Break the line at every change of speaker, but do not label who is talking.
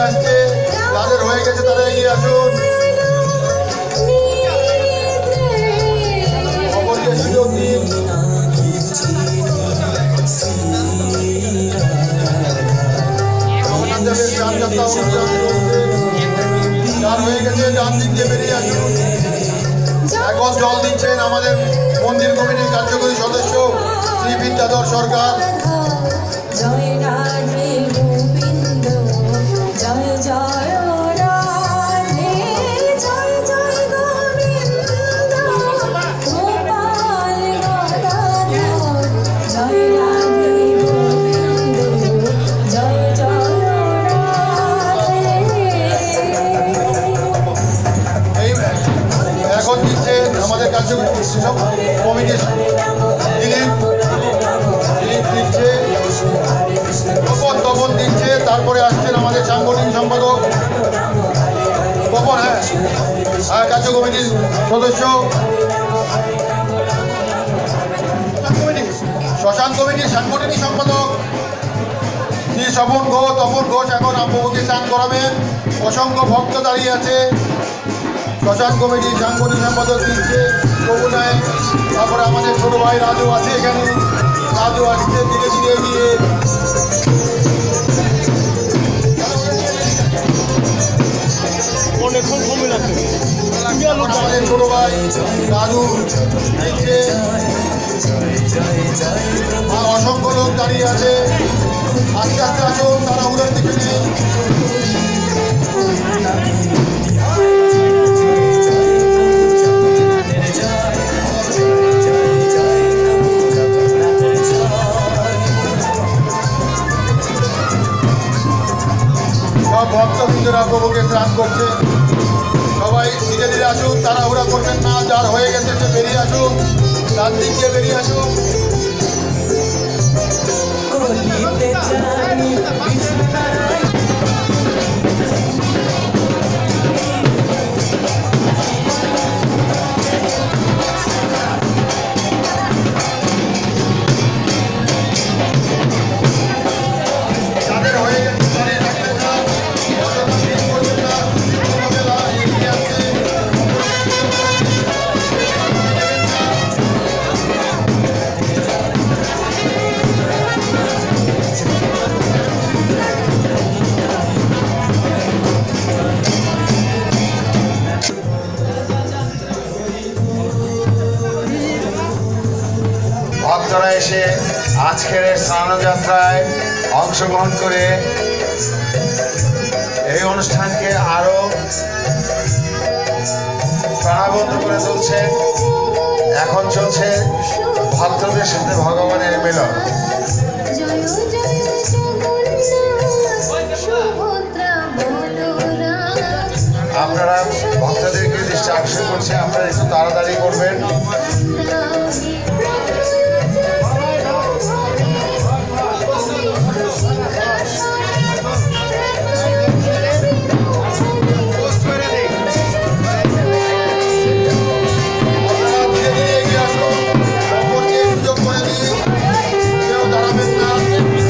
আসছে, যাদের হয়ে গেছে তারা এগিয়ে আসুন। অপরকে সুযোগ দিন। জগন্নাথ দেবের যানযাত্রা অনুষ্ঠান চলছে, যার হয়ে গেছে ডান দিক দিয়ে বেরিয়ে আসুন। এখন জল দিচ্ছেন আমাদের মন্দির কমিটির কার্যকরী সদস্য শ্রী বিদ্যাধর সরকার। এখন দিচ্ছেন আমাদের কার্যকরী কমিটির দিলীপ দিচ্ছে, তপন দিচ্ছে। তারপরে আসছেন আমাদের সাংগঠনিক সম্পাদক তপন, হ্যাঁ কার্য কমিটির সদস্য শ্মশান কমিটির সাংগঠনিক সম্পাদক শ্রী তপন ঘোষ এখন আম্বুকে স্নান করাবেন। অসংখ্য ভক্ত দাঁড়িয়ে আছে। শ্মশান কমিটির সাংগঠনিক সম্পাদক দিচ্ছে প্রভু নায়ক। তারপরে আমাদের ছোট ভাই রাজু আছে, এখানে রাজু আসছে ধীরে ধীরে গিয়ে। আমাদের ছোট ভাই রাজু দিচ্ছে। আর অসংখ্য লোক দাঁড়িয়ে আছে। আস্তে আস্তে আসুন, তারা উড়ার দিকে নেই। সব ভক্তবৃন্দরা প্রভুকে স্নান করছে। সবাই ধীরে ধীরে আসুন, তাড়াহুড়া করবেন না। যার হয়ে গেছে সে বেরিয়ে আসুন, তার দিক দিয়ে বেরিয়ে আসুন।
ভক্তরা এসে আজকের স্নানযাত্রায় অংশগ্রহণ করে এই অনুষ্ঠানকে আরো প্রাণবন্ত করে তুলছে। এখন চলছে ভক্তদের সাথে ভগবানের মিলন। আপনারা ভক্তদেরকে দৃষ্টি আকর্ষণ করছে, আপনারা একটু তাড়াতাড়ি করবেন।